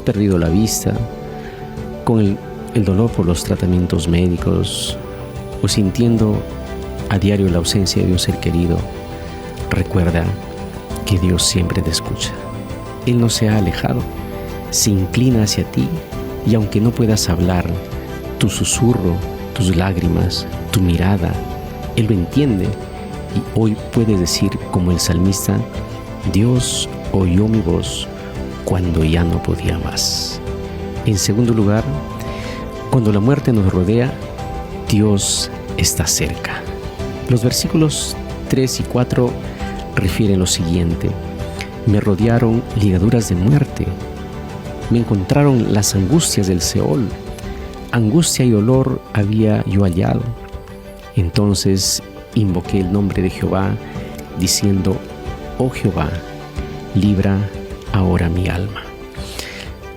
perdido la vista, con el dolor por los tratamientos médicos o sintiendo a diario la ausencia de un ser querido, recuerda que Dios siempre te escucha. Él no se ha alejado, se inclina hacia ti y aunque no puedas hablar, tu susurro, tus lágrimas, tu mirada, Él lo entiende y hoy puedes decir como el salmista: Dios oyó mi voz cuando ya no podía más. En segundo lugar, cuando la muerte nos rodea, Dios está cerca. Los versículos 3 y 4 refieren lo siguiente: me rodearon ligaduras de muerte, me encontraron las angustias del Seol, angustia y dolor había yo hallado. Entonces invoqué el nombre de Jehová, diciendo: oh Jehová, libra ahora mi alma.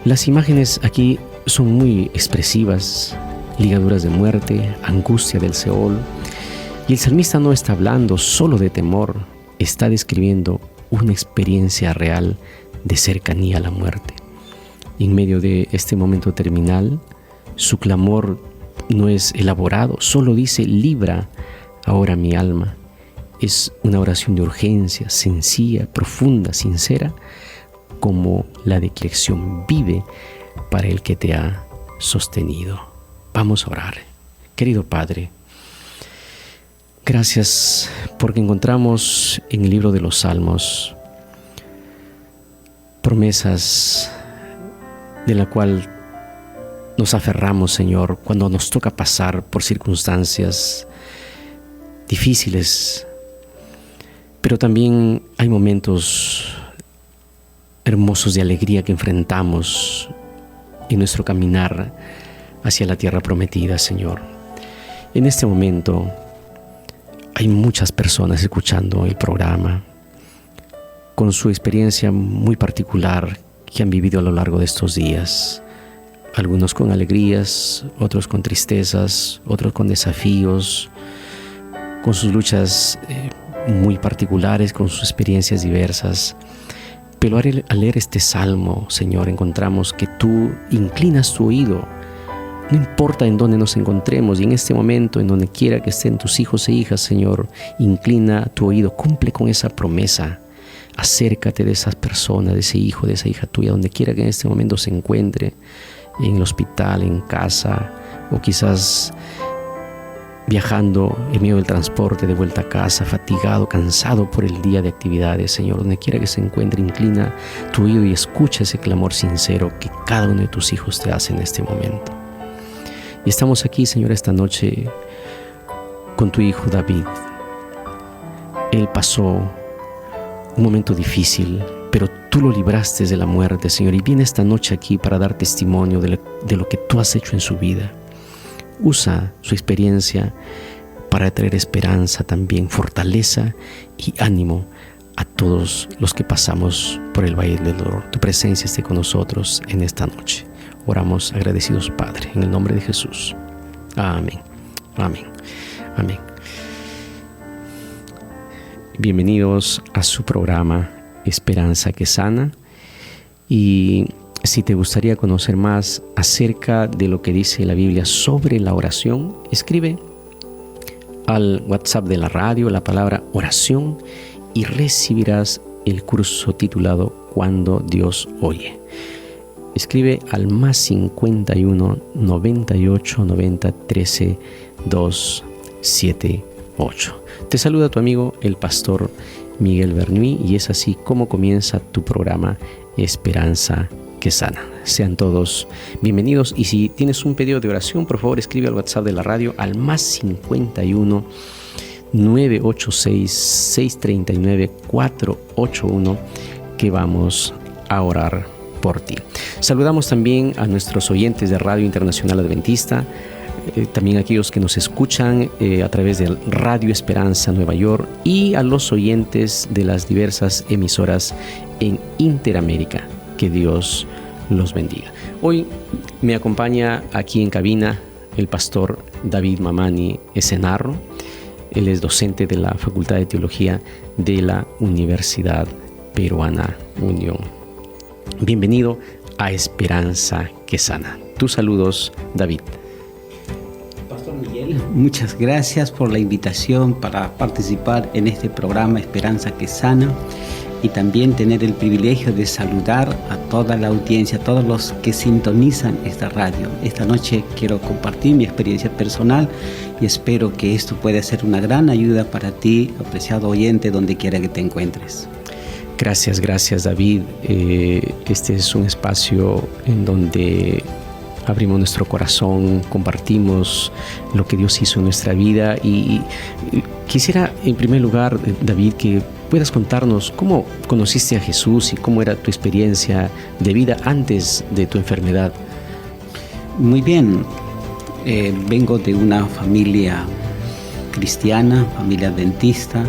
Las imágenes aquí son muy expresivas: ligaduras de muerte, angustia del Seol. Y el salmista no está hablando solo de temor, está describiendo una experiencia real de cercanía a la muerte. En medio de este momento terminal, su clamor no es elaborado, solo dice: libra ahora mi alma. Es una oración de urgencia, sencilla, profunda, sincera, como la declaración vive para el que te ha sostenido. Vamos a orar. Querido Padre, gracias porque encontramos en el libro de los Salmos promesas de la cual nos aferramos, Señor, cuando nos toca pasar por circunstancias difíciles. Pero también hay momentos hermosos de alegría que enfrentamos en nuestro caminar hacia la tierra prometida, Señor. En este momento hay muchas personas escuchando el programa con su experiencia muy particular que han vivido a lo largo de estos días. Algunos con alegrías, otros con tristezas, otros con desafíos, con sus luchas muy particulares, con sus experiencias diversas. Pero al leer este salmo, Señor, encontramos que tú inclinas tu oído. No importa en dónde nos encontremos y en este momento, en donde quiera que estén tus hijos e hijas, Señor, inclina tu oído, cumple con esa promesa. Acércate de esas personas, de ese hijo, de esa hija tuya, donde quiera que en este momento se encuentre, en el hospital, en casa, o quizás viajando en medio del transporte de vuelta a casa, fatigado, cansado por el día de actividades. Señor, donde quiera que se encuentre, inclina tu oído y escucha ese clamor sincero que cada uno de tus hijos te hace en este momento. Y estamos aquí, Señor, esta noche con tu hijo David. Él pasó un momento difícil, pero tú lo libraste de la muerte, Señor, y viene esta noche aquí para dar testimonio de lo que tú has hecho en su vida. Usa su experiencia para traer esperanza también, fortaleza y ánimo a todos los que pasamos por el valle del dolor. Tu presencia esté con nosotros en esta noche. Oramos agradecidos, Padre, en el nombre de Jesús. Amén. Amén. Amén. Bienvenidos a su programa Esperanza que Sana. Y si te gustaría conocer más acerca de lo que dice la Biblia sobre la oración, escribe al WhatsApp de la radio la palabra oración y recibirás el curso titulado Cuando Dios oye. Escribe al más 51 98 90 13 278. Te saluda tu amigo el pastor Miguel Bernuy y es así como comienza tu programa Esperanza que Sana. Sean todos bienvenidos y si tienes un pedido de oración, por favor escribe al WhatsApp de la radio al más 51 986 639 481 que vamos a orar por ti. Saludamos también a nuestros oyentes de Radio Internacional Adventista, también a aquellos que nos escuchan a través de Radio Esperanza Nueva York y a los oyentes de las diversas emisoras en Interamérica. Que Dios los bendiga. Hoy me acompaña aquí en cabina el pastor David Mamani Esenarro. Él es docente de la Facultad de Teología de la Universidad Peruana Unión. Bienvenido a Esperanza que Sana. Tus saludos, David. Pastor Miguel, muchas gracias por la invitación para participar en este programa Esperanza que Sana y también tener el privilegio de saludar a toda la audiencia, a todos los que sintonizan esta radio. Esta noche quiero compartir mi experiencia personal y espero que esto pueda ser una gran ayuda para ti, apreciado oyente, donde quiera que te encuentres. Gracias David. Este es un espacio en donde abrimos nuestro corazón, compartimos lo que Dios hizo en nuestra vida y quisiera en primer lugar, David, que puedas contarnos cómo conociste a Jesús y cómo era tu experiencia de vida antes de tu enfermedad. Muy bien, vengo de una familia cristiana, familia adventista.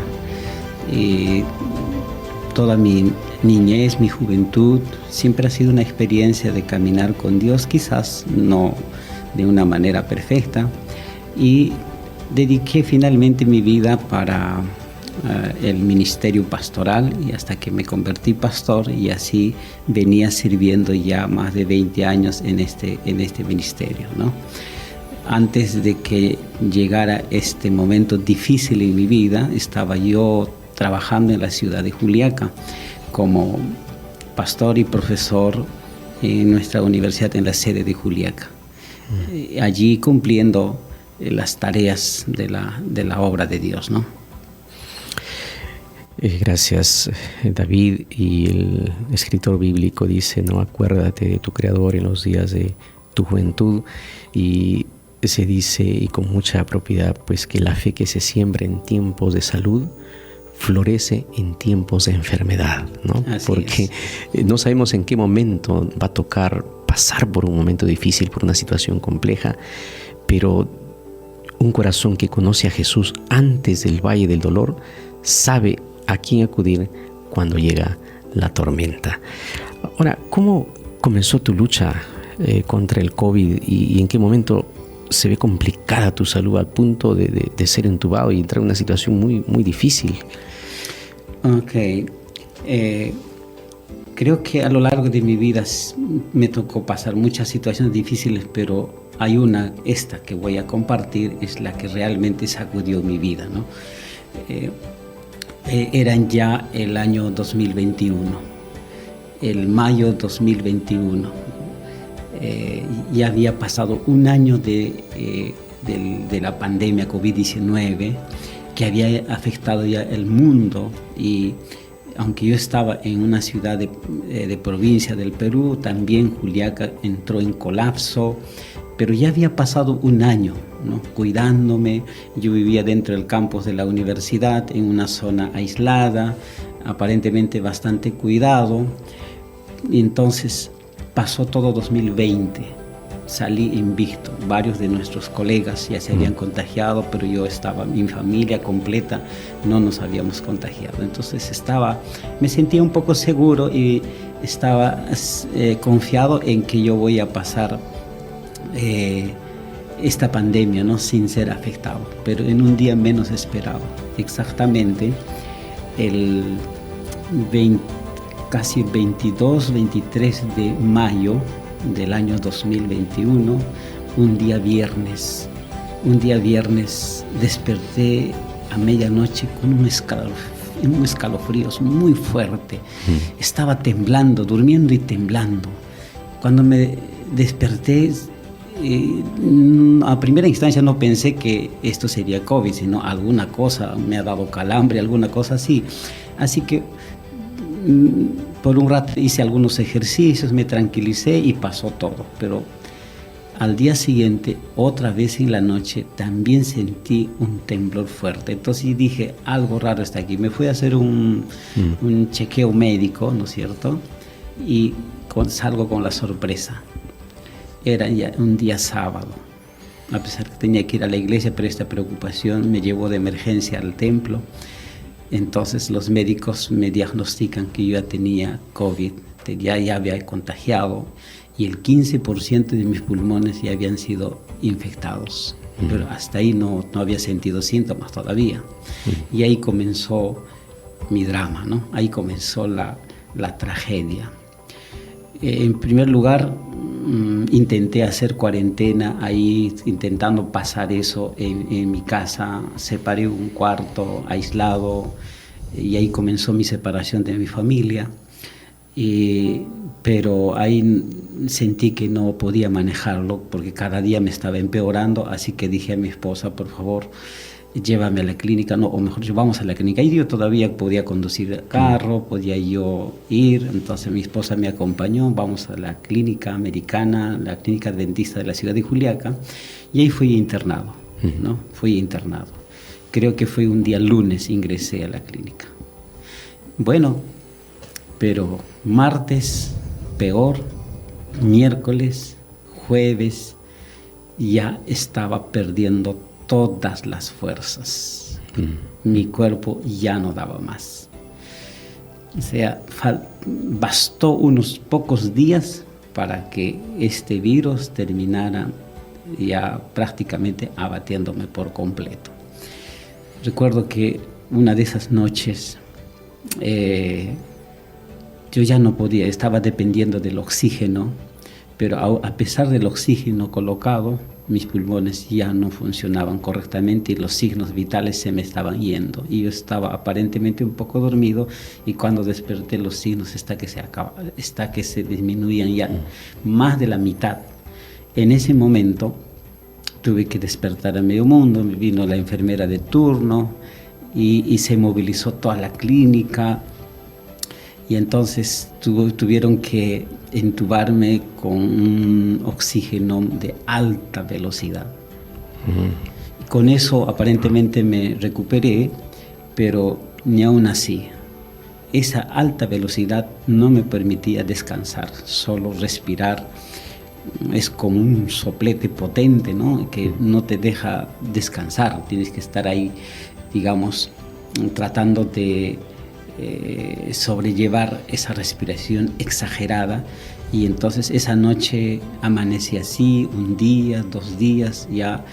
Toda mi niñez, mi juventud, siempre ha sido una experiencia de caminar con Dios, quizás no de una manera perfecta, y dediqué finalmente mi vida para el ministerio pastoral y hasta que me convertí pastor y así venía sirviendo ya más de 20 años en este ministerio, ¿no? Antes de que llegara este momento difícil en mi vida, estaba yo trabajando en la ciudad de Juliaca como pastor y profesor en nuestra universidad en la sede de Juliaca. Allí cumpliendo las tareas de la obra de Dios, ¿no? Gracias, David. Y el escritor bíblico dice, no, acuérdate de tu Creador en los días de tu juventud. Y se dice, y con mucha propiedad, pues que la fe que se siembra en tiempos de salud florece en tiempos de enfermedad, ¿no? Así porque no sabemos en qué momento va a tocar pasar por un momento difícil, por una situación compleja, pero un corazón que conoce a Jesús antes del valle del dolor sabe a quién acudir cuando llega la tormenta. Ahora, ¿cómo comenzó tu lucha contra el COVID y en qué momento se ve complicada tu salud al punto de ser entubado y entrar en una situación muy, muy difícil? Ok. Creo que a lo largo de mi vida me tocó pasar muchas situaciones difíciles, pero hay esta que voy a compartir, es la que realmente sacudió mi vida, ¿no? Eran ya el año 2021, el mayo 2021. Ya había pasado un año de la pandemia COVID-19 que había afectado ya el mundo, y aunque yo estaba en una ciudad de provincia del Perú, también Juliaca entró en colapso, pero ya había pasado un año, ¿no? Cuidándome. Yo vivía dentro del campus de la universidad, en una zona aislada, aparentemente bastante cuidado, y entonces pasó todo 2020, salí invicto. Varios de nuestros colegas ya se habían contagiado, pero yo estaba, mi familia completa, no nos habíamos contagiado. Entonces me sentía un poco seguro y estaba confiado en que yo voy a pasar esta pandemia, ¿no?, sin ser afectado. Pero en un día menos esperado, exactamente el casi 22, 23 de mayo del año 2021, un día viernes desperté a medianoche con un escalofrío muy fuerte. Estaba temblando, durmiendo y temblando. Cuando me desperté, a primera instancia no pensé que esto sería COVID, sino alguna cosa, me ha dado calambre, alguna cosa así. Así que por un rato hice algunos ejercicios, me tranquilicé y pasó todo. Pero al día siguiente, otra vez en la noche, también sentí un temblor fuerte. Entonces dije, algo raro está aquí. Me fui a hacer un chequeo médico, ¿no es cierto? Y salgo con la sorpresa. Era ya un día sábado. A pesar que tenía que ir a la iglesia, pero esta preocupación me llevó de emergencia al templo. Entonces los médicos me diagnostican que yo ya tenía COVID, ya había contagiado, y el 15% de mis pulmones ya habían sido infectados. Pero hasta ahí no había sentido síntomas todavía. Y ahí comenzó mi drama, ¿no? Ahí comenzó la tragedia. En primer lugar, intenté hacer cuarentena ahí, intentando pasar eso en mi casa. Separé un cuarto aislado y ahí comenzó mi separación de mi familia. Pero ahí sentí que no podía manejarlo porque cada día me estaba empeorando, así que dije a mi esposa, por favor, llévame a la clínica, no, o mejor dicho, vamos a la clínica. Y yo todavía podía conducir el carro, podía yo ir, entonces mi esposa me acompañó, vamos a la clínica americana, la clínica dentista de la ciudad de Juliaca, y ahí fui internado, ¿no? Fui internado. Creo que fue un día lunes, ingresé a la clínica. Bueno, pero martes peor, miércoles, jueves, ya estaba perdiendo todas las fuerzas. Mi cuerpo ya no daba más. O sea, bastó unos pocos días para que este virus terminara ya prácticamente abatiéndome por completo. Recuerdo que una de esas noches yo ya no podía, estaba dependiendo del oxígeno, pero a pesar del oxígeno colocado, mis pulmones ya no funcionaban correctamente y los signos vitales se me estaban yendo. Y yo estaba aparentemente un poco dormido y cuando desperté los signos hasta que se disminuían ya más de la mitad. En ese momento tuve que despertar a medio mundo, me vino la enfermera de turno y se movilizó toda la clínica. Y entonces tuvieron que entubarme con un oxígeno de alta velocidad. Con eso aparentemente me recuperé, pero ni aún así. Esa alta velocidad no me permitía descansar, solo respirar. Es como un soplete potente, ¿no? Que no te deja descansar. Tienes que estar ahí, digamos, tratando de sobrellevar esa respiración exagerada. Y entonces esa noche amanecí así, un día, 2 días, ya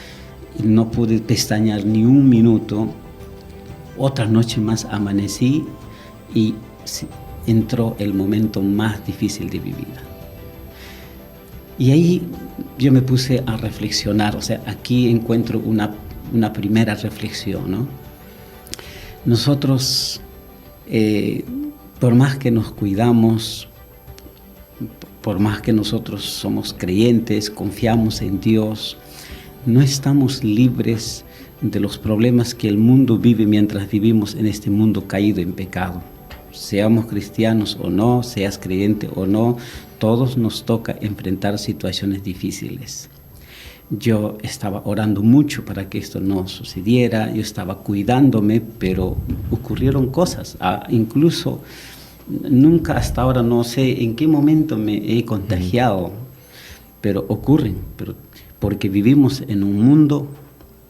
no pude pestañear ni un minuto. Otra noche más amanecí y entró el momento más difícil de mi vida. Y ahí yo me puse a reflexionar, o sea, aquí encuentro una primera reflexión, ¿no? Nosotros, por más que nos cuidamos, por más que nosotros somos creyentes, confiamos en Dios, no estamos libres de los problemas que el mundo vive mientras vivimos en este mundo caído en pecado. Seamos cristianos o no, seas creyente o no, todos nos toca enfrentar situaciones difíciles. Yo estaba orando mucho para que esto no sucediera, yo estaba cuidándome, pero ocurrieron cosas. Incluso nunca hasta ahora no sé en qué momento me he contagiado, pero ocurren, porque vivimos en un mundo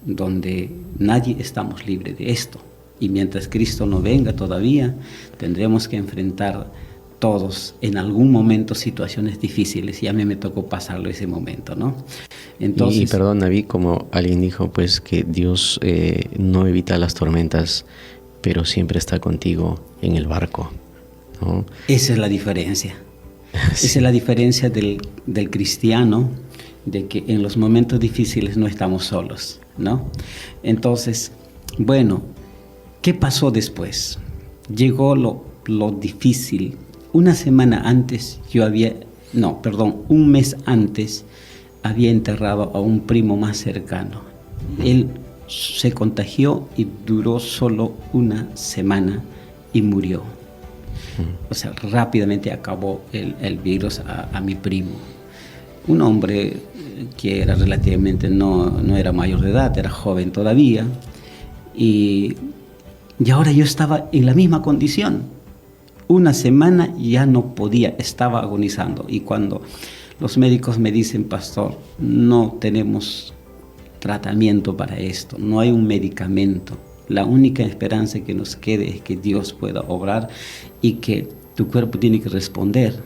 donde nadie estamos libres de esto. Y mientras Cristo no venga todavía, tendremos que enfrentar todos en algún momento situaciones difíciles, y a mí me tocó pasarlo ese momento, ¿no? Entonces, y perdón, Naví, como alguien dijo, pues que Dios no evita las tormentas, pero siempre está contigo en el barco, ¿no? Esa es la diferencia. Sí. Esa es la diferencia del cristiano, de que en los momentos difíciles no estamos solos, ¿no? Entonces, bueno, ¿qué pasó después? Llegó lo difícil. Una semana antes un mes antes había enterrado a un primo más cercano. Él se contagió y duró solo una semana y murió. O sea, rápidamente acabó el virus a mi primo. Un hombre que era relativamente, no era mayor de edad, era joven todavía. Y ahora yo estaba en la misma condición. Una semana ya no podía, estaba agonizando. Y cuando los médicos me dicen, pastor, no tenemos tratamiento para esto, no hay un medicamento. La única esperanza que nos quede es que Dios pueda obrar y que tu cuerpo tiene que responder.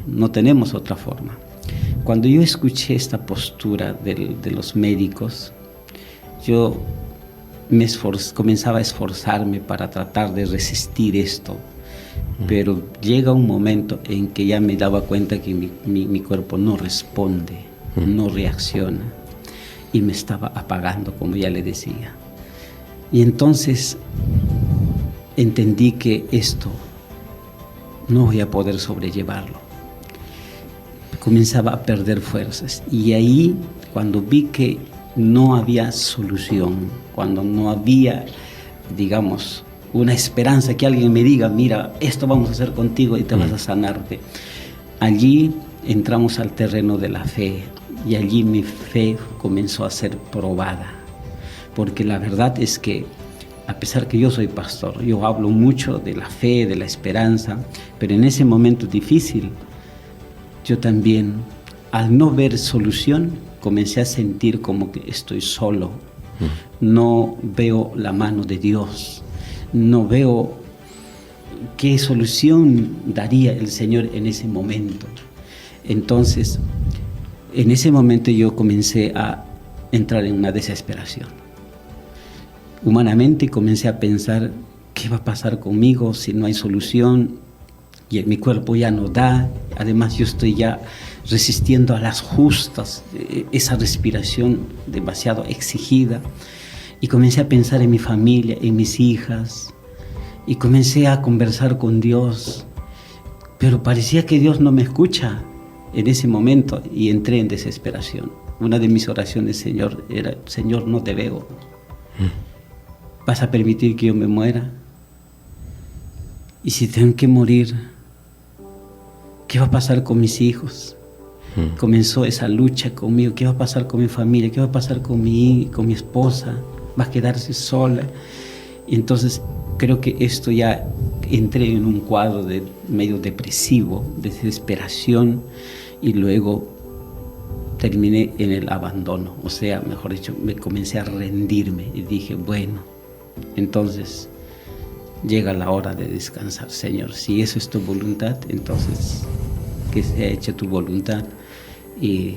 No tenemos otra forma. Cuando yo escuché esta postura de los médicos, yo comenzaba a esforzarme para tratar de resistir esto. Pero llega un momento en que ya me daba cuenta que mi cuerpo no responde, no reacciona, y me estaba apagando, como ya le decía. Y entonces entendí que esto no voy a poder sobrellevarlo. Comenzaba a perder fuerzas, y ahí, cuando vi que no había solución, cuando no había, digamos, una esperanza, que alguien me diga, mira, esto vamos a hacer contigo y te vas a sanarte. Allí entramos al terreno de la fe, y allí mi fe comenzó a ser probada. Porque la verdad es que, a pesar que yo soy pastor, yo hablo mucho de la fe, de la esperanza, pero en ese momento difícil, yo también, al no ver solución, comencé a sentir como que estoy solo. No veo la mano de Dios. No veo qué solución daría el Señor en ese momento. Entonces, en ese momento yo comencé a entrar en una desesperación. Humanamente comencé a pensar, ¿qué va a pasar conmigo si no hay solución? Y mi cuerpo ya no da. Además, yo estoy ya resistiendo a las justas, esa respiración demasiado exigida. Y comencé a pensar en mi familia, en mis hijas, y comencé a conversar con Dios, pero parecía que Dios no me escucha en ese momento, y entré en desesperación. Una de mis oraciones, Señor, era: Señor, no te veo. ¿Vas a permitir que yo me muera? Y si tengo que morir, ¿qué va a pasar con mis hijos? Comenzó esa lucha conmigo. ¿Qué va a pasar con mi familia? ¿Qué va a pasar con mi esposa? ¿Va a quedarse sola? Y entonces creo que esto ya entré en un cuadro de medio depresivo, de desesperación, y luego terminé en el abandono. O sea, mejor dicho, me comencé a rendirme y dije, bueno, entonces llega la hora de descansar. Señor, si eso es tu voluntad, entonces que sea hecha tu voluntad. Y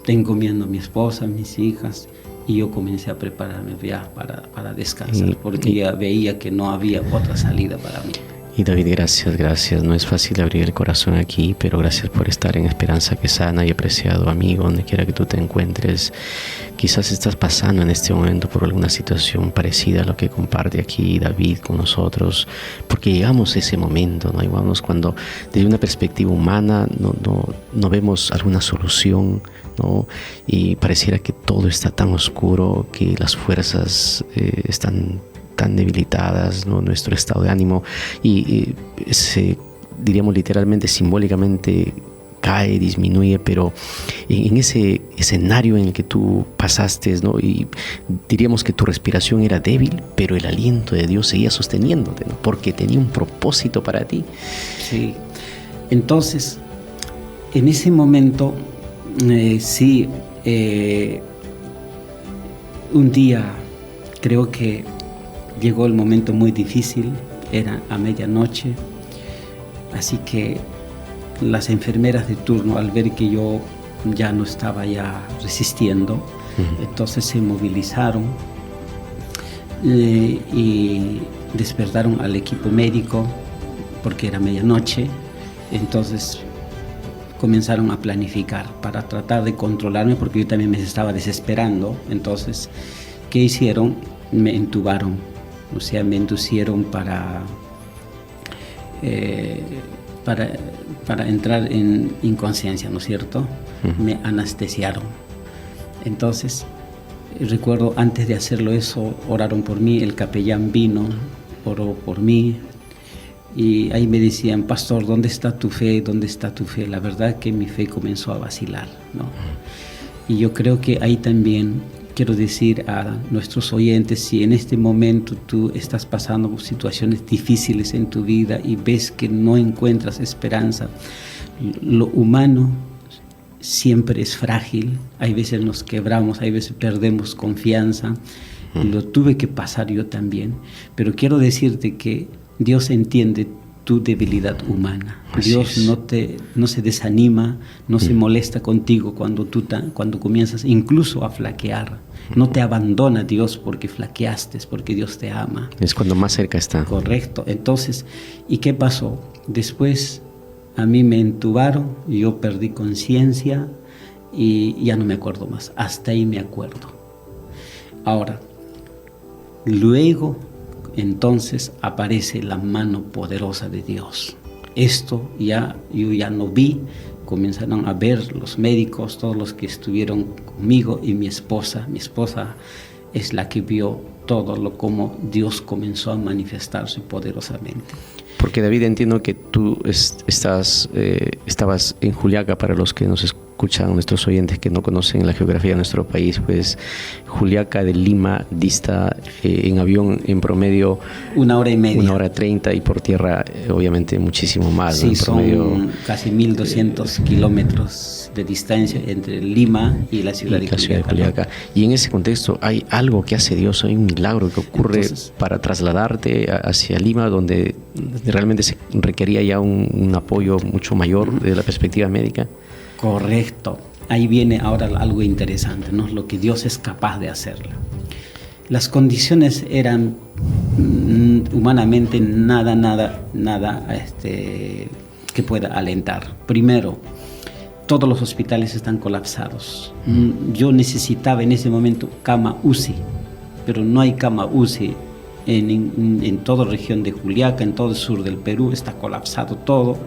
encomiendo a mi esposa, a mis hijas, y yo comencé a prepararme ya para descansar, porque ya veía que no había otra salida para mí. Y David, gracias. No es fácil abrir el corazón aquí, pero gracias por estar en Esperanza que Sana. Y apreciado amigo, donde quiera que tú te encuentres, quizás estás pasando en este momento por alguna situación parecida a lo que comparte aquí David con nosotros, porque llegamos a ese momento, ¿no? Llegamos cuando desde una perspectiva humana no vemos alguna solución, ¿no? Y pareciera que todo está tan oscuro, que las fuerzas están tan debilitadas, ¿no? Nuestro estado de ánimo y diríamos literalmente, simbólicamente, cae, disminuye, pero en ese escenario en el que tú pasaste, ¿no? Y diríamos que tu respiración era débil, pero el aliento de Dios seguía sosteniéndote, ¿no? Porque tenía un propósito para ti. Sí. Entonces, en ese momento, un día creo que llegó el momento muy difícil, era a medianoche, así que las enfermeras de turno, al ver que yo ya no estaba ya resistiendo, entonces se movilizaron y despertaron al equipo médico, porque era medianoche. Entonces comenzaron a planificar para tratar de controlarme, porque yo también me estaba desesperando. Entonces, ¿qué hicieron? Me entubaron, o sea, me inducieron para entrar en inconsciencia, ¿no es cierto? Me anestesiaron. Entonces, recuerdo, antes de hacerlo eso, oraron por mí, el capellán vino, oró por mí, y ahí me decían: pastor, ¿dónde está tu fe? ¿Dónde está tu fe? La verdad que mi fe comenzó a vacilar, ¿no? Y yo creo que ahí también quiero decir a nuestros oyentes, si en este momento tú estás pasando por situaciones difíciles en tu vida y ves que no encuentras esperanza, lo humano siempre es frágil, hay veces nos quebramos, hay veces perdemos confianza, lo tuve que pasar yo también, pero quiero decirte que Dios entiende tu debilidad humana. Dios es. no se desanima, no se molesta contigo cuando comienzas incluso a flaquear. No te abandona Dios porque flaqueaste, porque Dios te ama. Es cuando más cerca está. Correcto. Entonces, ¿y qué pasó? Después a mí me entubaron, yo perdí conciencia y ya no me acuerdo más. Hasta ahí me acuerdo. Ahora, luego, entonces aparece la mano poderosa de Dios. Esto yo ya no vi, comenzaron a ver los médicos, todos los que estuvieron conmigo y mi esposa. Mi esposa es la que vio todo como Dios comenzó a manifestarse poderosamente. Porque David, entiendo que tú estabas en Juliaca. Para los que nos escuchan, nuestros oyentes que no conocen la geografía de nuestro país, pues Juliaca de Lima dista en avión en promedio 1 hora y media. 1 hora 30 y por tierra obviamente muchísimo más. Sí, ¿no? En promedio, son casi 1200 kilómetros de distancia entre Lima y la ciudad de Juliaca. Y en ese contexto hay algo que hace Dios, hay un milagro que ocurre. Entonces, para trasladarte hacia Lima, donde realmente se requería ya un apoyo mucho mayor de la perspectiva médica. Correcto. Ahí viene ahora algo interesante, ¿no? Lo que Dios es capaz de hacer. Las condiciones eran humanamente nada que pueda alentar. Primero, todos los hospitales están colapsados. Yo necesitaba en ese momento cama UCI, pero no hay cama UCI en toda la región de Juliaca, en todo el sur del Perú, está colapsado todo.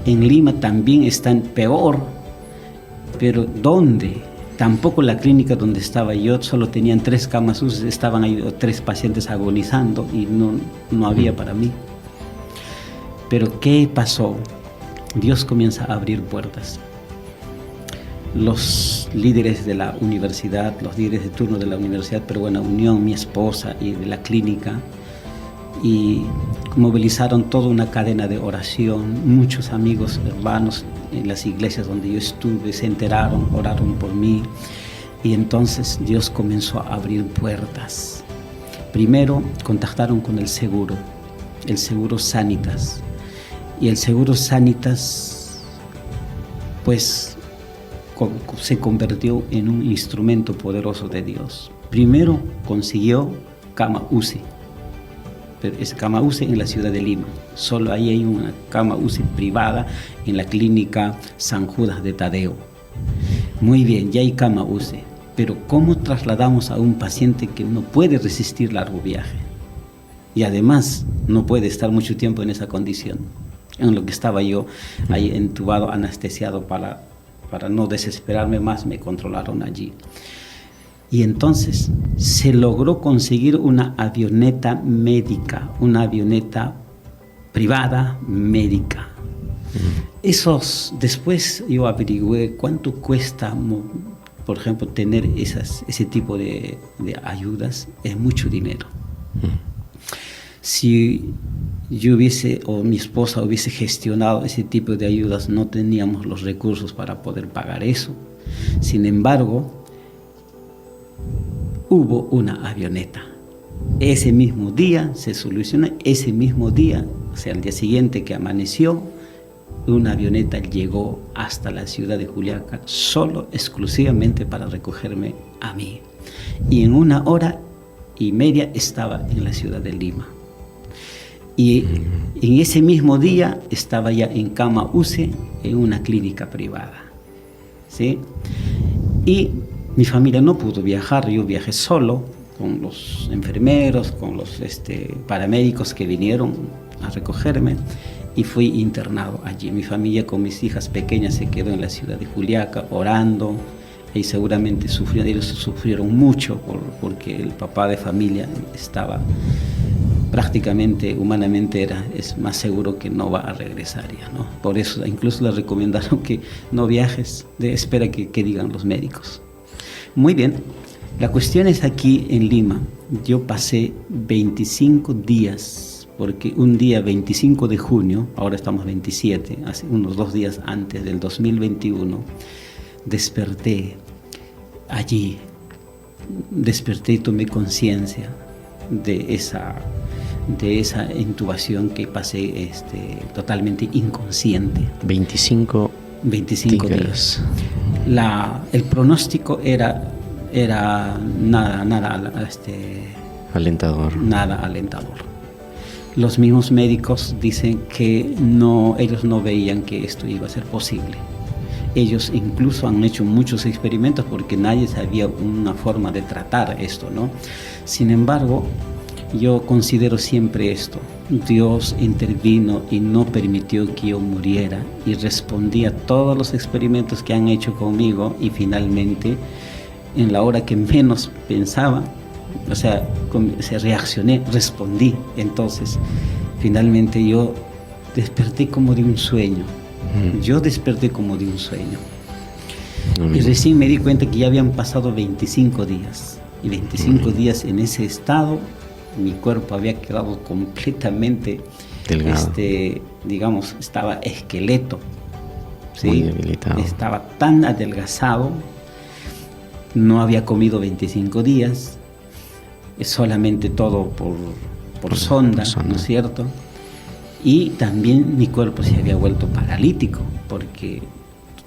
En Lima también están peor, pero ¿dónde? Tampoco la clínica donde estaba yo, solo tenían 3 camas UCI, estaban ahí 3 pacientes agonizando y no había para mí. Pero ¿qué pasó? Dios comienza a abrir puertas. Los líderes de la universidad, los líderes de turno de la Universidad Peruana Unión, mi esposa y de la clínica, y movilizaron toda una cadena de oración. Muchos amigos, hermanos en las iglesias donde yo estuve se enteraron, oraron por mí, y entonces Dios comenzó a abrir puertas. Primero contactaron con el seguro Sanitas, y el seguro Sanitas pues se convirtió en un instrumento poderoso de Dios. Primero consiguió cama UCI, pero es cama UCI en la ciudad de Lima. Solo ahí hay una cama UCI privada en la clínica San Judas de Tadeo. Muy bien, ya hay cama UCI, pero ¿cómo trasladamos a un paciente que no puede resistir largo viaje? Y además no puede estar mucho tiempo en esa condición. En lo que estaba yo ahí entubado, anestesiado, para no desesperarme más, me controlaron allí. Y entonces se logró conseguir una avioneta médica, una avioneta privada médica. Después yo averigüé cuánto cuesta, por ejemplo, tener ese tipo de ayudas. Es mucho dinero. Si yo o mi esposa hubiese gestionado ese tipo de ayudas, no teníamos los recursos para poder pagar eso. Sin embargo, hubo una avioneta. Ese mismo día se soluciona, ese mismo día, o sea, el día siguiente que amaneció, una avioneta llegó hasta la ciudad de Juliaca, exclusivamente para recogerme a mí. Y en 1 hora y media estaba en la ciudad de Lima. Y en ese mismo día estaba ya en cama UCI en una clínica privada, ¿sí? Y mi familia no pudo viajar, yo viajé solo con los enfermeros, con los paramédicos que vinieron a recogerme, y fui internado allí. Mi familia con mis hijas pequeñas se quedó en la ciudad de Juliaca orando, y seguramente ellos sufrieron mucho porque el papá de familia estaba prácticamente, humanamente es más seguro que no va a regresar ya, ¿no? Por eso incluso le recomendaron que no viajes, espera que digan los médicos. Muy bien, la cuestión es aquí en Lima, yo pasé 25 días, porque un día 25 de junio, ahora estamos 27, hace unos 2 días antes del 2021, desperté allí, y tomé conciencia de de esa intubación que pasé totalmente inconsciente. 25 días. El pronóstico era nada alentador. Nada alentador. Los mismos médicos dicen que ellos no veían que esto iba a ser posible. Ellos incluso han hecho muchos experimentos porque nadie sabía una forma de tratar esto, ¿no? Sin embargo, yo considero siempre esto: Dios intervino y no permitió que yo muriera, y respondí a todos los experimentos que han hecho conmigo, y finalmente, en la hora que menos pensaba, reaccioné, respondí. Entonces, finalmente yo desperté como de un sueño. Yo desperté como de un sueño. Y recién me di cuenta que ya habían pasado 25 días. Y 25 días en ese estado, mi cuerpo había quedado completamente delgado. Digamos, estaba esqueleto. ¿Sí? Muy debilitado. Estaba tan adelgazado. No había comido 25 días. Solamente todo por sonda, ¿no es cierto? Y también mi cuerpo se había vuelto paralítico, porque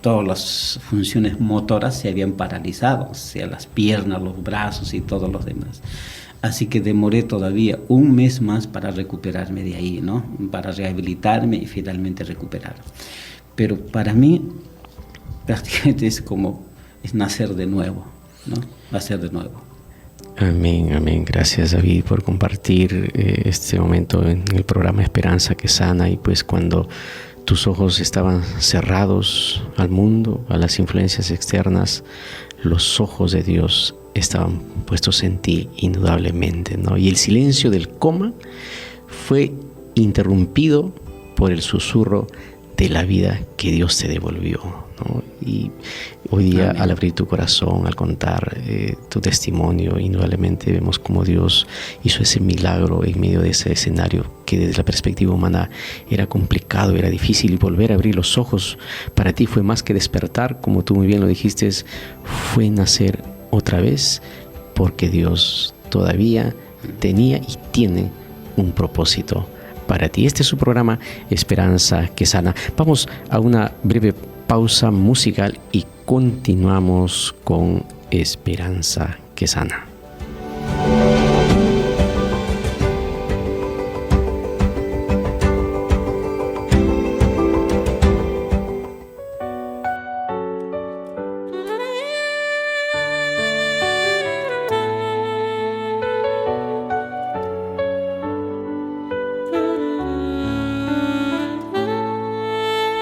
todas las funciones motoras se habían paralizado, o sea, las piernas, los brazos y todos los demás. Así que demoré todavía un mes más para recuperarme de ahí, ¿no? Para rehabilitarme y finalmente recuperar. Pero para mí prácticamente es nacer de nuevo, ¿no? Nacer de nuevo. Amén, amén. Gracias, David, por compartir este momento en el programa Esperanza que Sana. Y pues cuando tus ojos estaban cerrados al mundo, a las influencias externas, los ojos de Dios estaban puestos en ti indudablemente, ¿no? Y el silencio del coma fue interrumpido por el susurro de la vida que Dios te devolvió, ¿no? Y hoy día, amén, al abrir tu corazón, al contar tu testimonio, indudablemente vemos cómo Dios hizo ese milagro en medio de ese escenario que desde la perspectiva humana era complicado, era difícil, y volver a abrir los ojos para ti fue más que despertar, como tú muy bien lo dijiste, fue nacer otra vez, porque Dios todavía tenía y tiene un propósito para ti. Este es su programa Esperanza que Sana. Vamos a una breve pausa musical y continuamos con Esperanza que Sana.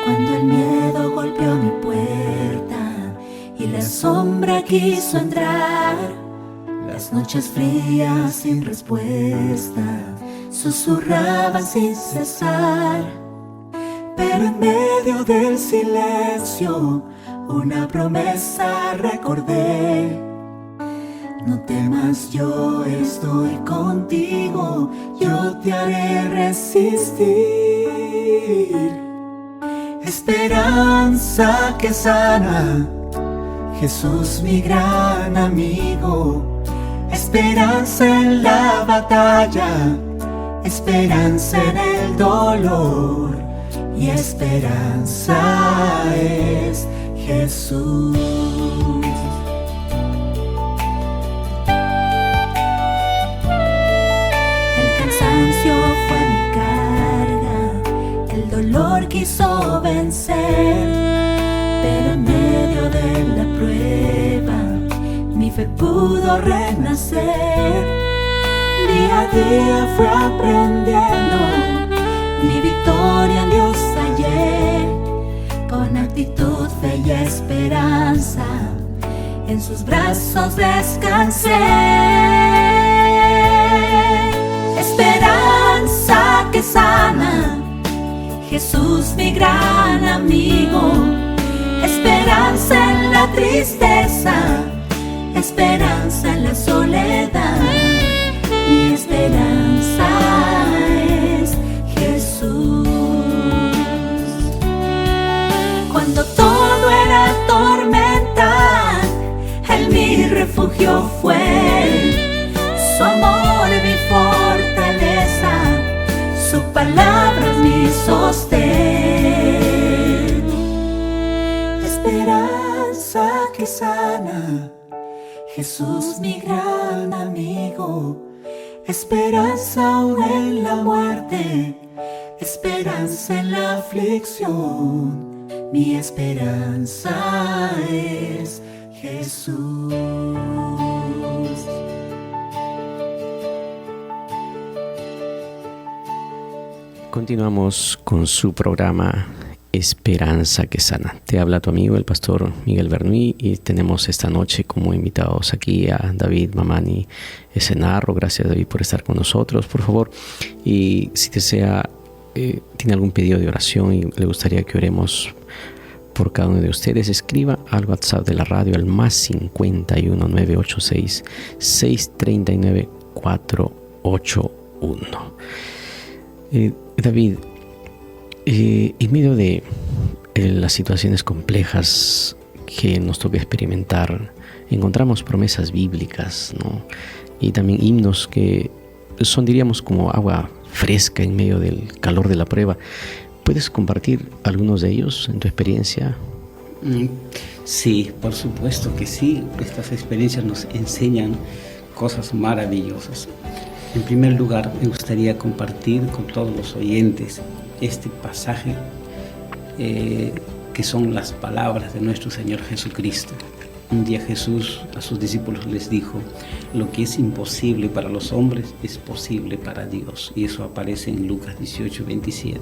Cuando el miedo golpeó mi puerta y la sombra quiso entrar, las noches frías sin respuesta susurraban sin cesar. Pero en medio del silencio una promesa recordé: no temas, yo estoy contigo, yo te haré resistir. Esperanza que sana, Jesús mi gran amigo. Esperanza en la batalla, esperanza en el dolor, y esperanza es Jesús. El cansancio fue mi carga, el dolor quiso vencer, pero en medio de la prueba mi fe pudo renacer. Día a día fue aprendiendo, mi victoria en Dios hallé. Con actitud, fe y esperanza, en sus brazos descansé. Esperanza que sana, Jesús mi gran amigo. Esperanza en la tristeza, esperanza en la soledad, mi esperanza es Jesús. Cuando todo era tormenta, Él mi refugio fue, su amor mi fortaleza. que sana. Jesús mi gran amigo, esperanza aún en la muerte, esperanza en la aflicción. Mi esperanza es Jesús. Continuamos con su programa Esperanza que Sana. Te habla tu amigo el pastor Miguel Bernuy y tenemos esta noche como invitados aquí a David Mamani Esenarro. Gracias, David, por estar con nosotros, por favor. Y si desea, tiene algún pedido de oración y le gustaría que oremos por cada uno de ustedes, escriba al WhatsApp de la radio al +51 986 639 481. David, en medio de las situaciones complejas que nos toca experimentar, encontramos promesas bíblicas, ¿no? Y también himnos que son, diríamos, como agua fresca en medio del calor de la prueba. ¿Puedes compartir algunos de ellos en tu experiencia? Sí, por supuesto que sí. Estas experiencias nos enseñan cosas maravillosas. En primer lugar, me gustaría compartir con todos los oyentes este pasaje que son las palabras de nuestro Señor Jesucristo. Un día Jesús a sus discípulos les dijo: lo que es imposible para los hombres es posible para Dios. Y eso aparece en Lucas 18:27.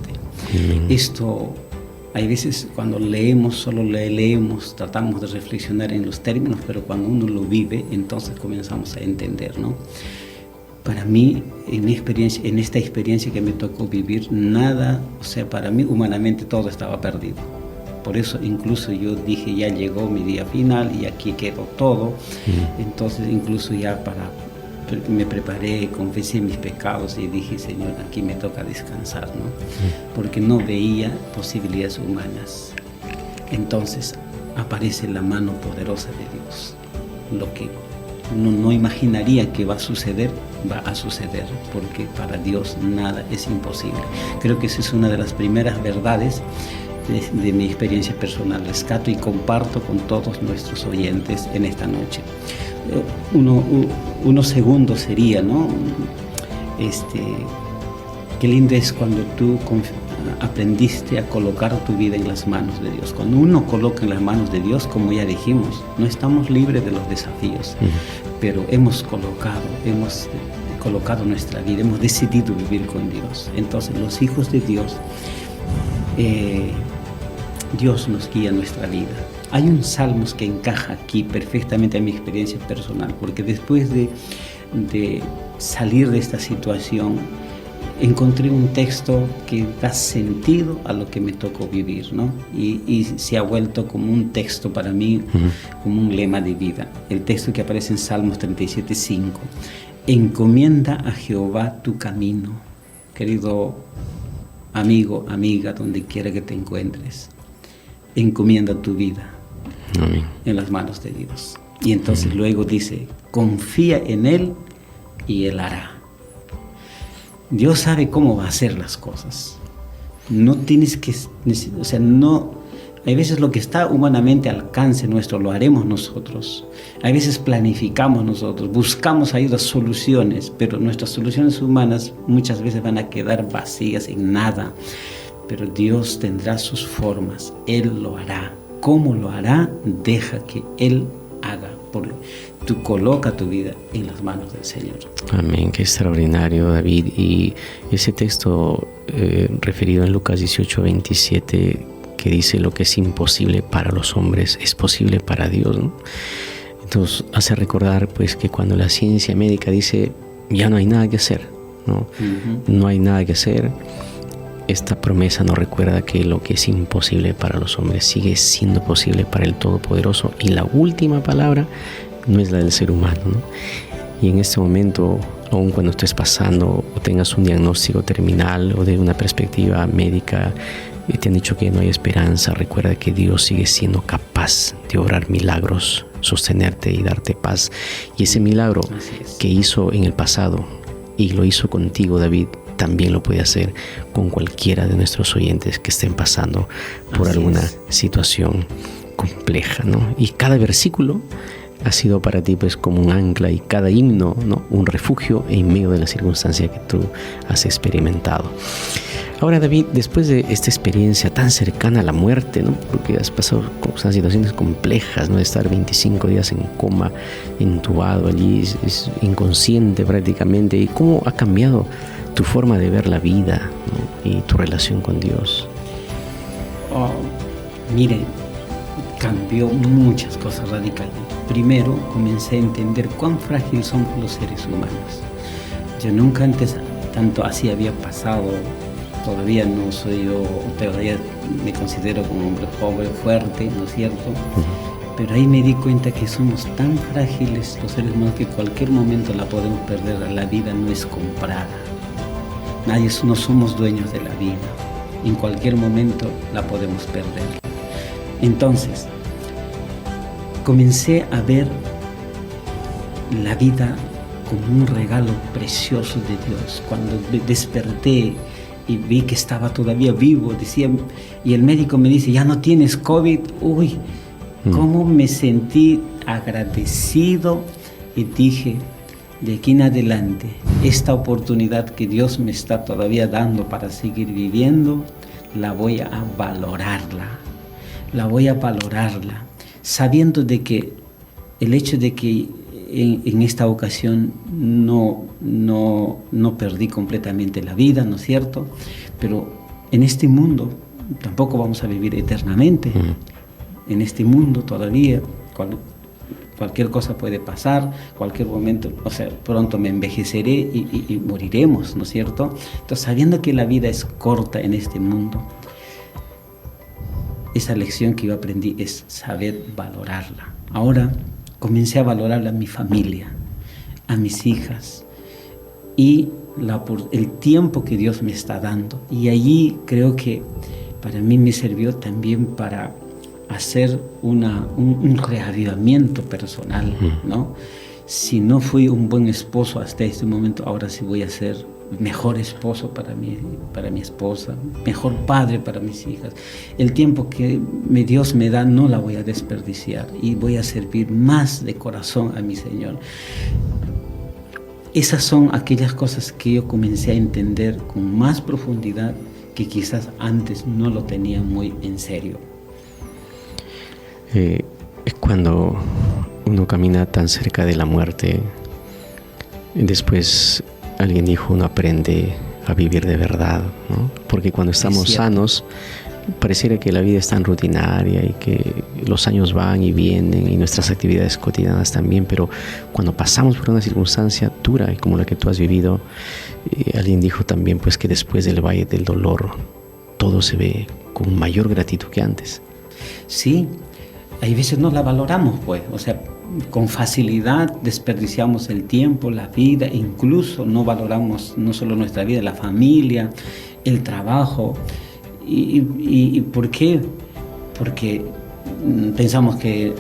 Esto, hay veces cuando leemos, solo leemos, tratamos de reflexionar en los términos, pero cuando uno lo vive, entonces comenzamos a entender, ¿no? Para mí, en esta experiencia que me tocó vivir, nada, o sea, para mí humanamente todo estaba perdido. Por eso incluso yo dije, ya llegó mi día final y aquí quedó todo. Entonces incluso ya me preparé, confesé mis pecados y dije: Señor, aquí me toca descansar, ¿no? Porque no veía posibilidades humanas. Entonces aparece la mano poderosa de Dios. Lo que uno no imaginaría que va a suceder, porque para Dios nada es imposible. Creo que esa es una de las primeras verdades de mi experiencia personal. Rescato y comparto con todos nuestros oyentes en esta noche. Unos segundos sería, ¿no? Qué lindo es cuando tú aprendiste a colocar tu vida en las manos de Dios. Cuando uno coloca en las manos de Dios, como ya dijimos, no estamos libres de los desafíos, pero hemos colocado nuestra vida, hemos decidido vivir con Dios. Entonces, los hijos de Dios, Dios nos guía nuestra vida. Hay un salmos que encaja aquí perfectamente a mi experiencia personal, porque después de salir de esta situación, encontré un texto que da sentido a lo que me tocó vivir, ¿no? Y se ha vuelto como un texto para mí, como un lema de vida. El texto que aparece en Salmos 37:5. Encomienda a Jehová tu camino. Querido amigo, amiga, donde quiera que te encuentres, encomienda tu vida en las manos de Dios. Y entonces luego dice: confía en Él y Él hará. Dios sabe cómo va a hacer las cosas. No tienes que, o sea, no, hay veces lo que está humanamente al alcance nuestro lo haremos nosotros. Hay veces planificamos nosotros, buscamos ayudas, soluciones, pero nuestras soluciones humanas muchas veces van a quedar vacías en nada. Pero Dios tendrá sus formas, Él lo hará. ¿Cómo lo hará? Deja que Él haga. Tú coloca tu vida en las manos del Señor. Amén, qué extraordinario, David. Y ese texto referido en Lucas 18:27, que dice: lo que es imposible para los hombres es posible para Dios, ¿no? Entonces hace recordar, pues, que cuando la ciencia médica dice ya no hay nada que hacer, ¿no? No hay nada que hacer, esta promesa nos recuerda que lo que es imposible para los hombres sigue siendo posible para el Todopoderoso, y la última palabra no es la del ser humano, ¿no? Y en este momento, aun cuando estés pasando o tengas un diagnóstico terminal o de una perspectiva médica, te han dicho que no hay esperanza, recuerda que Dios sigue siendo capaz de obrar milagros, sostenerte y darte paz. Y ese milagro que hizo en el pasado y lo hizo contigo, David, también lo puede hacer con cualquiera de nuestros oyentes que estén pasando por alguna situación compleja, ¿no? Y cada versículo ha sido para ti pues como un ancla, y cada himno, ¿no? Un refugio en medio de la circunstancia que tú has experimentado. Ahora, David, después de esta experiencia tan cercana a la muerte, ¿no? Porque has pasado cosas, situaciones complejas, ¿no? De estar 25 días en coma, entubado allí, es inconsciente prácticamente. ¿Y cómo ha cambiado tu forma de ver la vida, ¿no? Y tu relación con Dios? Oh, mire, cambió muchas cosas radicalmente. Primero, comencé a entender cuán frágiles son los seres humanos. Yo nunca antes tanto así había pasado. Todavía no soy yo, todavía me considero como un hombre joven, fuerte, ¿no es cierto? Pero ahí me di cuenta que somos tan frágiles los seres humanos que en cualquier momento la podemos perder. La vida no es comprada. No somos dueños de la vida. En cualquier momento la podemos perder. Entonces, comencé a ver la vida como un regalo precioso de Dios. Cuando desperté y vi que estaba todavía vivo, decía, y el médico me dice, ya no tienes COVID. Uy, cómo me sentí agradecido, y dije, de aquí en adelante, esta oportunidad que Dios me está todavía dando para seguir viviendo, la voy a valorarla, sabiendo de que el hecho de que en esta ocasión no perdí completamente la vida, ¿no es cierto? Pero en este mundo tampoco vamos a vivir eternamente. En este mundo todavía cualquier cosa puede pasar, cualquier momento, o sea, pronto me envejeceré y moriremos, ¿no es cierto? Entonces, sabiendo que la vida es corta en este mundo, esa lección que yo aprendí es saber valorarla. Ahora comencé a valorar a mi familia, a mis hijas y el tiempo que Dios me está dando. Y allí creo que para mí me sirvió también para hacer un reavivamiento personal, ¿no? Si no fui un buen esposo hasta este momento, ahora sí voy a ser mejor esposo para mi esposa, mejor padre para mis hijas. El tiempo que Dios me da no la voy a desperdiciar y voy a servir más de corazón a mi Señor. Esas son aquellas cosas que yo comencé a entender con más profundidad, que quizás antes no lo tenía muy en serio. Es cuando uno camina tan cerca de la muerte, después alguien dijo, uno aprende a vivir de verdad, ¿no? Porque cuando estamos sanos, pareciera que la vida es tan rutinaria y que los años van y vienen y nuestras actividades cotidianas también, pero cuando pasamos por una circunstancia dura y como la que tú has vivido, alguien dijo también pues que después del valle del dolor todo se ve con mayor gratitud que antes. Sí, hay veces no la valoramos, pues, o sea, con facilidad desperdiciamos el tiempo, la vida, incluso no valoramos no solo nuestra vida, la familia, el trabajo. ¿Y por qué? Porque pensamos que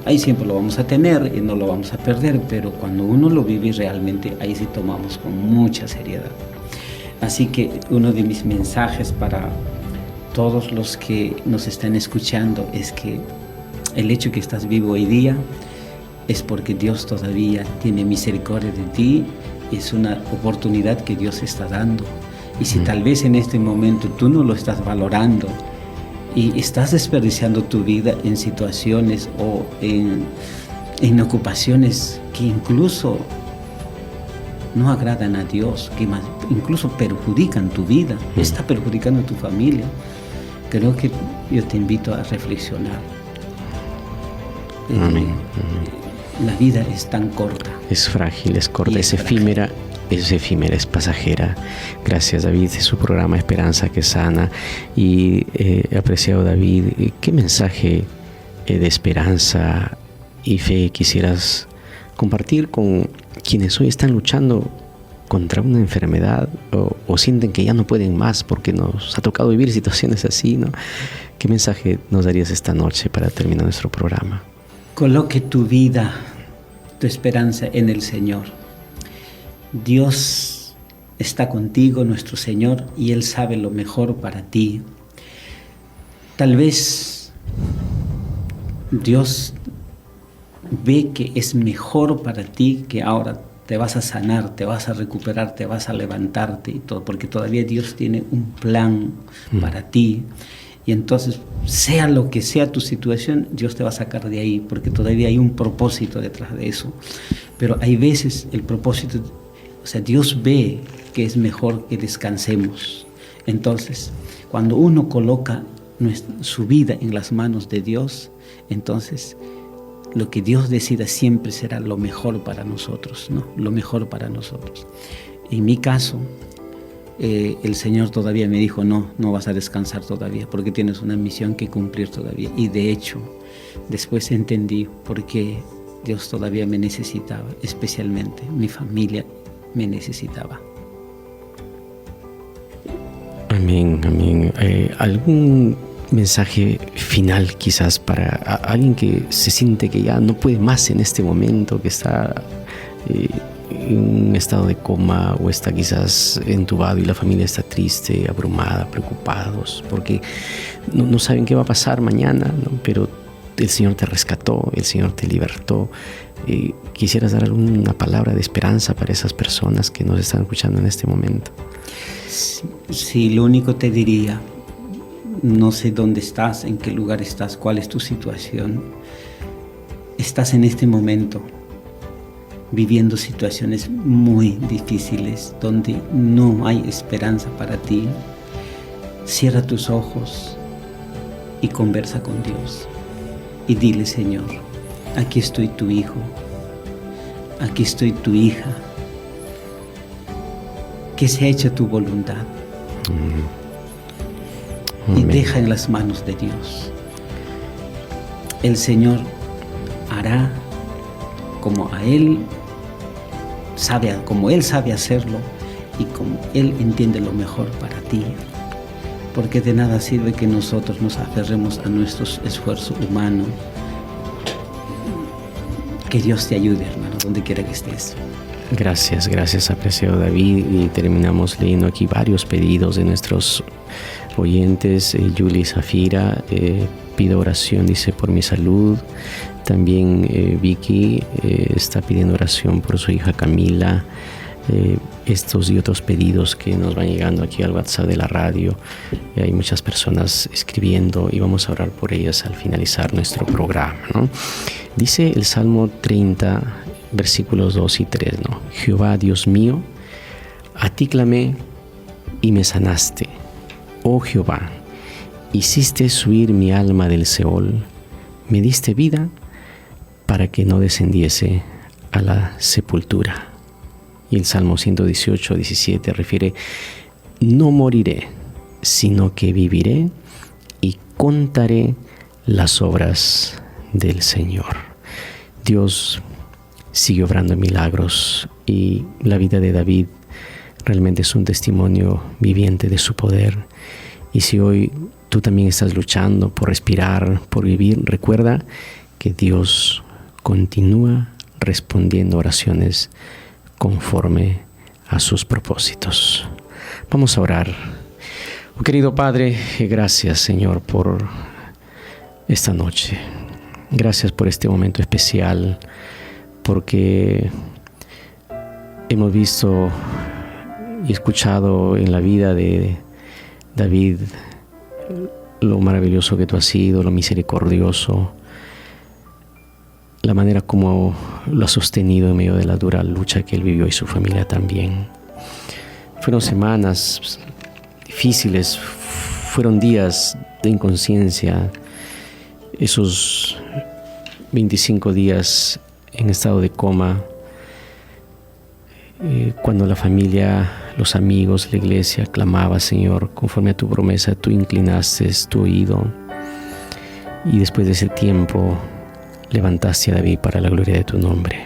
ahí siempre lo vamos a tener y no lo vamos a perder, pero cuando uno lo vive realmente, ahí sí tomamos con mucha seriedad. Así que uno de mis mensajes para todos los que nos están escuchando es que el hecho que estás vivo hoy día es porque Dios todavía tiene misericordia de ti, es una oportunidad que Dios está dando. Y si tal vez en este momento tú no lo estás valorando y estás desperdiciando tu vida en situaciones o en ocupaciones que incluso no agradan a Dios, que incluso perjudican tu vida, está perjudicando a tu familia, creo que yo te invito a reflexionar. Amén. La vida es tan corta. Es frágil, es corta, es efímera, es pasajera. Gracias, David, de su programa Esperanza que Sana. Y apreciado David, ¿qué mensaje de esperanza y fe quisieras compartir con quienes hoy están luchando contra una enfermedad o sienten que ya no pueden más porque nos ha tocado vivir situaciones así, ¿no? ¿Qué mensaje nos darías esta noche para terminar nuestro programa? Coloque tu vida, tu esperanza en el Señor. Dios está contigo, nuestro Señor, y Él sabe lo mejor para ti. Tal vez Dios ve que es mejor para ti, que ahora te vas a sanar, te vas a recuperar, te vas a levantarte y todo, porque todavía Dios tiene un plan para ti. Y entonces, sea lo que sea tu situación, Dios te va a sacar de ahí, porque todavía hay un propósito detrás de eso. Pero hay veces el propósito, o sea, Dios ve que es mejor que descansemos. Entonces, cuando uno coloca su vida en las manos de Dios, entonces lo que Dios decida siempre será lo mejor para nosotros, ¿no? Lo mejor para nosotros. En mi caso, el Señor todavía me dijo, no vas a descansar todavía, porque tienes una misión que cumplir todavía. Y de hecho, después entendí por qué Dios todavía me necesitaba, especialmente mi familia me necesitaba. Amén, amén. ¿Algún mensaje final quizás para alguien que se siente que ya no puede más en este momento, que está en un estado de coma o está quizás entubado y la familia está triste, abrumada, preocupados porque no saben qué va a pasar mañana, ¿no? Pero el Señor te rescató, el Señor te libertó? ¿Quisieras dar alguna palabra de esperanza para esas personas que nos están escuchando en este momento? Sí, lo único te diría, no sé dónde estás, en qué lugar estás, cuál es tu situación. Estás en este momento viviendo situaciones muy difíciles donde no hay esperanza para ti. Cierra tus ojos y conversa con Dios y dile: Señor, aquí estoy tu hijo, aquí estoy tu hija, que se ha hecho tu voluntad. Y deja en las manos de Dios. El Señor hará como Él sabe hacerlo y como Él entiende lo mejor para ti. Porque de nada sirve que nosotros nos aferremos a nuestro esfuerzo humano. Que Dios te ayude, hermano, donde quiera que estés. Gracias, apreciado David. Y terminamos leyendo aquí varios pedidos de nuestros oyentes. Julie Zafira pide oración, dice, por mi salud. También Vicky está pidiendo oración por su hija Camila. Estos y otros pedidos que nos van llegando aquí al WhatsApp de la radio. Hay muchas personas escribiendo y vamos a orar por ellas al finalizar nuestro programa, ¿no? Dice el Salmo 30, versículos 2 y 3, ¿no? Jehová, Dios mío, a ti clamé y me sanaste. Oh Jehová, hiciste subir mi alma del Seol, me diste vida para que no descendiese a la sepultura. Y el Salmo 118, 17 refiere: no moriré, sino que viviré y contaré las obras del Señor. Dios sigue obrando milagros y la vida de David realmente es un testimonio viviente de su poder. Y si hoy tú también estás luchando por respirar, por vivir, recuerda que Dios continúa respondiendo oraciones conforme a sus propósitos. Vamos a orar. Oh, querido Padre, gracias, Señor, por esta noche. Gracias por este momento especial, porque hemos visto y escuchado en la vida de David lo maravilloso que tú has sido, lo misericordioso, la manera como lo has sostenido en medio de la dura lucha que él vivió y su familia también. Fueron semanas difíciles, fueron días de inconsciencia, esos 25 días en estado de coma, cuando la familia, los amigos, la iglesia clamaba: Señor, conforme a tu promesa, tú inclinaste tu oído. Y después de ese tiempo levantaste a David para la gloria de tu nombre.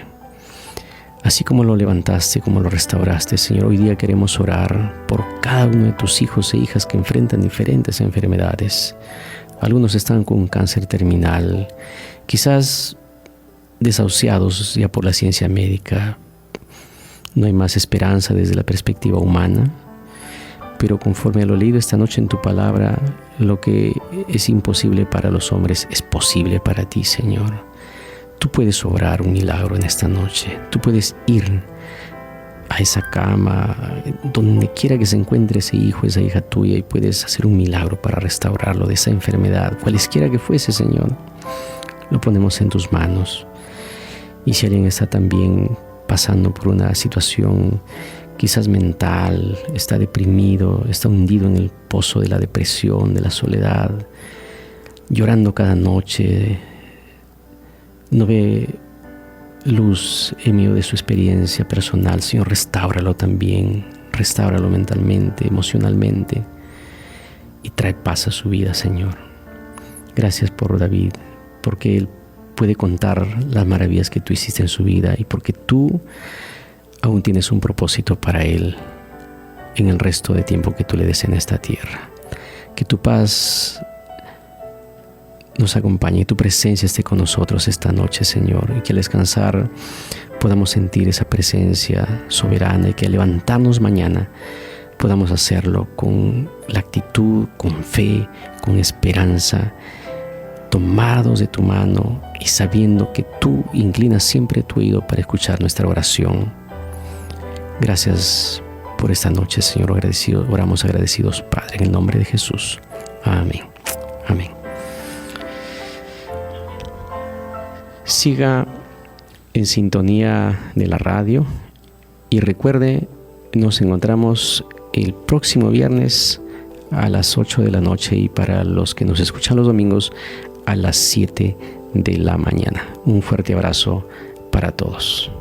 Así como lo levantaste, como lo restauraste, Señor, hoy día queremos orar por cada uno de tus hijos e hijas que enfrentan diferentes enfermedades. Algunos están con un cáncer terminal, quizás desahuciados ya por la ciencia médica. No hay más esperanza desde la perspectiva humana, pero conforme a lo leído esta noche en tu palabra, lo que es imposible para los hombres es posible para ti, Señor. Tú puedes obrar un milagro en esta noche. Tú puedes ir a esa cama, donde quiera que se encuentre ese hijo, esa hija tuya, y puedes hacer un milagro para restaurarlo de esa enfermedad, cualesquiera que fuese, Señor. Lo ponemos en tus manos. Y si alguien está también pasando por una situación quizás mental, está deprimido, está hundido en el pozo de la depresión, de la soledad, llorando cada noche, no ve luz en medio de su experiencia personal, Señor, restáuralo también, restáuralo mentalmente, emocionalmente, y trae paz a su vida, Señor. Gracias por David, porque él puede contar las maravillas que tú hiciste en su vida y porque tú aún tienes un propósito para él en el resto de tiempo que tú le des en esta tierra. Que tu paz nos acompañe y tu presencia esté con nosotros esta noche, Señor, y que al descansar podamos sentir esa presencia soberana y que al levantarnos mañana podamos hacerlo con la actitud, con fe, con esperanza, tomados de tu mano y sabiendo que tú inclinas siempre tu oído para escuchar nuestra oración. Gracias por esta noche, Señor, oramos agradecidos, Padre, en el nombre de Jesús. Amén. Amén. Siga en sintonía de la radio y recuerde, nos encontramos el próximo viernes a las 8 de la noche y para los que nos escuchan los domingos a las 7 de la mañana. Un fuerte abrazo para todos.